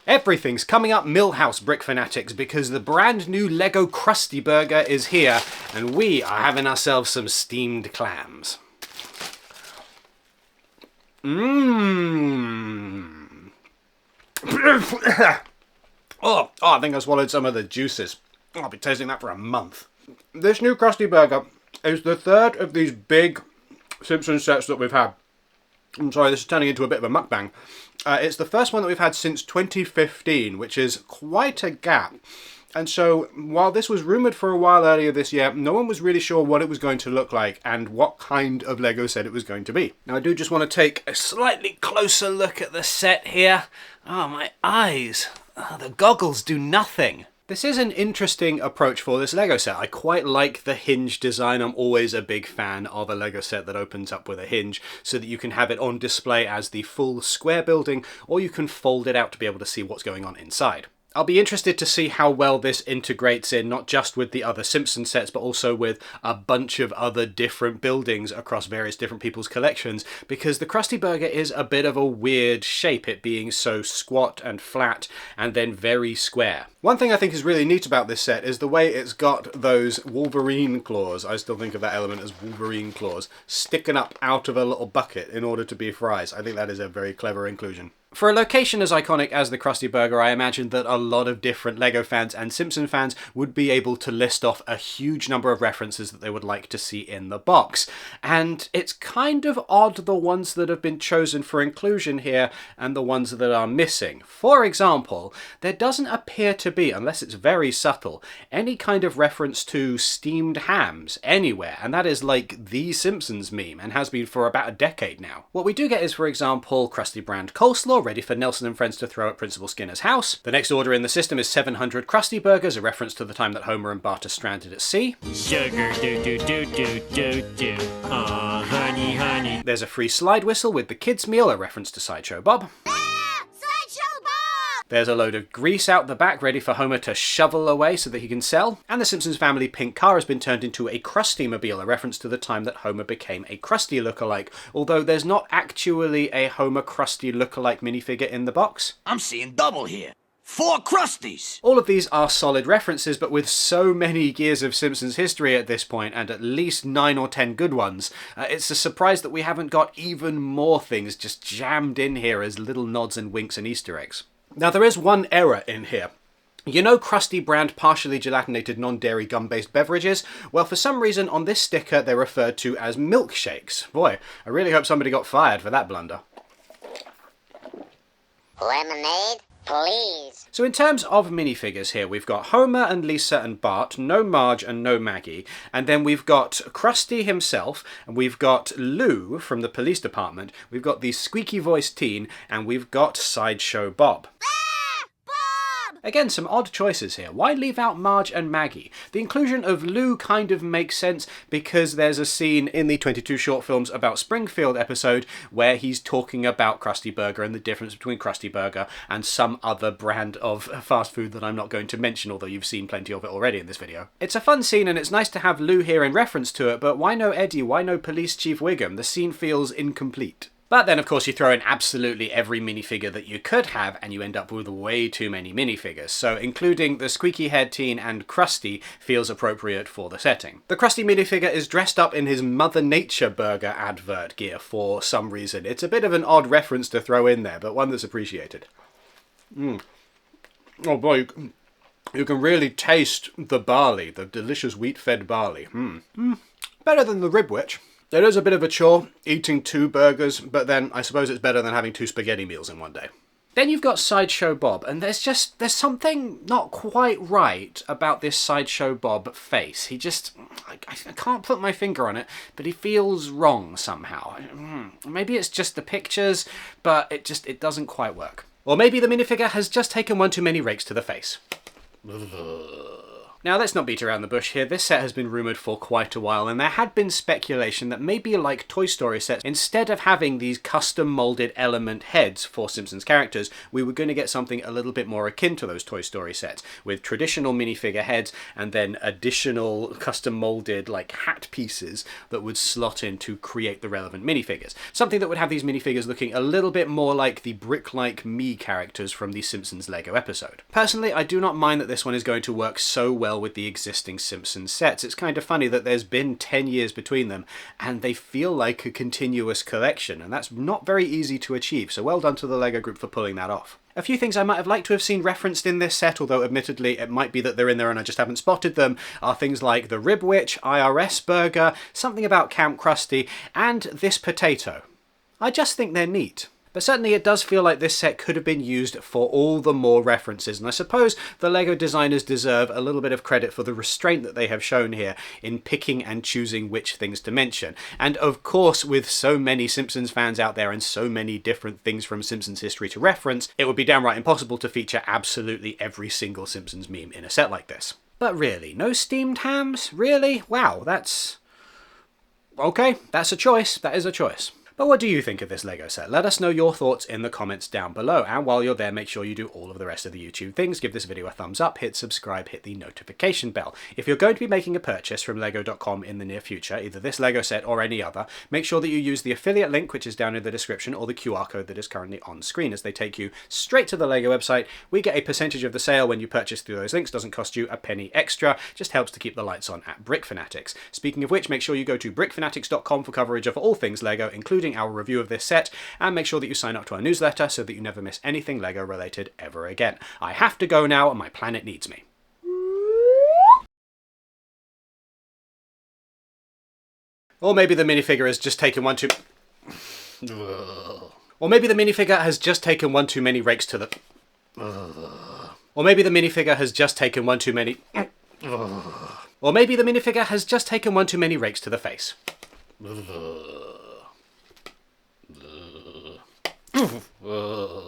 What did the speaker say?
Everything's coming up Millhouse, Brick Fanatics, because the brand new LEGO Krusty Burger is here, and we are having ourselves some steamed clams. Mmm. Oh, I think I swallowed some of the juices. I'll be tasting that for a month. This new Krusty Burger is the third of these big Simpsons sets that we've had. I'm sorry, this is turning into a bit of a mukbang. It's the first one that we've had since 2015, which is quite a gap. And so, while this was rumoured for a while earlier this year, no one was really sure what it was going to look like and what kind of LEGO set it was going to be. Now, I do just want to take a slightly closer look at the set here. Oh, my eyes. Oh, the goggles do nothing. This is an interesting approach for this LEGO set. I quite like the hinge design. I'm always a big fan of a LEGO set that opens up with a hinge so that you can have it on display as the full square building, or you can fold it out to be able to see what's going on inside. I'll be interested to see how well this integrates in, not just with the other Simpsons sets, but also with a bunch of other different buildings across various different people's collections, because the Krusty Burger is a bit of a weird shape, it being so squat and flat and then very square. One thing I think is really neat about this set is the way it's got those Wolverine claws, I still think of that element as Wolverine claws, sticking up out of a little bucket in order to be fries. I think that is a very clever inclusion. For a location as iconic as the Krusty Burger, I imagine that a lot of different LEGO fans and Simpson fans would be able to list off a huge number of references that they would like to see in the box. And it's kind of odd the ones that have been chosen for inclusion here and the ones that are missing. For example, there doesn't appear to be, unless it's very subtle, any kind of reference to steamed hams anywhere, and that is like the Simpsons meme and has been for about a decade now. What we do get is, for example, Krusty brand coleslaw, ready for Nelson and friends to throw at Principal Skinner's house. The next order in the system is 700 Krusty Burgers, a reference to the time that Homer and Bart are stranded at sea. Sugar do. Aw, honey, honey. There's a free slide whistle with the kids' meal, a reference to Sideshow Bob. Sideshow Bob! There's a load of grease out the back ready for Homer to shovel away so that he can sell. And the Simpsons family pink car has been turned into a Krusty-mobile, a reference to the time that Homer became a Krusty lookalike, although there's not actually a Homer Krusty lookalike minifigure in the box. I'm seeing double here. 4 Krusties! All of these are solid references, but with so many years of Simpsons history at this point, and at least 9 or 10 good ones, it's a surprise that we haven't got even more things just jammed in here as little nods and winks and Easter eggs. Now, there is one error in here. You know Krusty brand partially gelatinated non-dairy gum-based beverages? Well, for some reason on this sticker they're referred to as milkshakes. Boy, I really hope somebody got fired for that blunder. Lemonade, please. So in terms of minifigures here, we've got Homer and Lisa and Bart, no Marge and no Maggie, and then we've got Krusty himself, and we've got Lou from the police department, we've got the Squeaky-Voiced Teen, and we've got Sideshow Bob. Again, some odd choices here. Why leave out Marge and Maggie? The inclusion of Lou kind of makes sense because there's a scene in the 22 short films about Springfield episode where he's talking about Krusty Burger and the difference between Krusty Burger and some other brand of fast food that I'm not going to mention, although you've seen plenty of it already in this video. It's a fun scene and it's nice to have Lou here in reference to it, but why no Eddie? Why no Police Chief Wiggum? The scene feels incomplete. But then, of course, you throw in absolutely every minifigure that you could have, and you end up with way too many minifigures. So including the squeaky-haired teen and Krusty feels appropriate for the setting. The Krusty minifigure is dressed up in his Mother Nature Burger advert gear for some reason. It's a bit of an odd reference to throw in there, but one that's appreciated. Oh boy, you can really taste the barley, the delicious wheat-fed barley. Better than the Ribwitch. It is a bit of a chore, eating 2 burgers, but then I suppose it's better than having 2 spaghetti meals in one day. Then you've got Sideshow Bob, and there's something not quite right about this Sideshow Bob face. I can't put my finger on it, but he feels wrong somehow. Maybe it's just the pictures, but it doesn't quite work. Or maybe the minifigure has just taken one too many rakes to the face. Now, let's not beat around the bush here. This set has been rumoured for quite a while, and there had been speculation that maybe like Toy Story sets, instead of having these custom moulded element heads for Simpsons characters, we were going to get something a little bit more akin to those Toy Story sets, with traditional minifigure heads and then additional custom moulded like hat pieces that would slot in to create the relevant minifigures. Something that would have these minifigures looking a little bit more like the brick-like me characters from the Simpsons Lego episode. Personally, I do not mind that this one is going to work so well with the existing Simpsons sets. It's kind of funny that there's been 10 years between them and they feel like a continuous collection, and that's not very easy to achieve, so well done to the LEGO group for pulling that off. A few things I might have liked to have seen referenced in this set, although admittedly it might be that they're in there and I just haven't spotted them, are things like the Rib Witch, IRS Burger, something about Camp Krusty, and this potato. I just think they're neat. But certainly it does feel like this set could have been used for all the more references, and I suppose the LEGO designers deserve a little bit of credit for the restraint that they have shown here in picking and choosing which things to mention. And of course, with so many Simpsons fans out there and so many different things from Simpsons history to reference, it would be downright impossible to feature absolutely every single Simpsons meme in a set like this. But really, no steamed hams? Really? Wow, that's... okay, that's a choice. That is a choice. But what do you think of this LEGO set? Let us know your thoughts in the comments down below, and while you're there, make sure you do all of the rest of the YouTube things. Give this video a thumbs up, hit subscribe, hit the notification bell. If you're going to be making a purchase from lego.com in the near future, either this LEGO set or any other, make sure that you use the affiliate link which is down in the description or the QR code that is currently on screen, as they take you straight to the LEGO website. We get a percentage of the sale when you purchase through those links. Doesn't cost you a penny extra, just helps to keep the lights on at Brick Fanatics. Speaking of which, make sure you go to brickfanatics.com for coverage of all things LEGO, including our review of this set, and make sure that you sign up to our newsletter so that you never miss anything LEGO related ever again. I have to go now and my planet needs me. Or maybe the minifigure has just taken one too... Or maybe the minifigure has just taken one too many rakes to the... Or maybe the minifigure has just taken one too many... Or maybe the minifigure has just taken one too many rakes to the face. Ugh.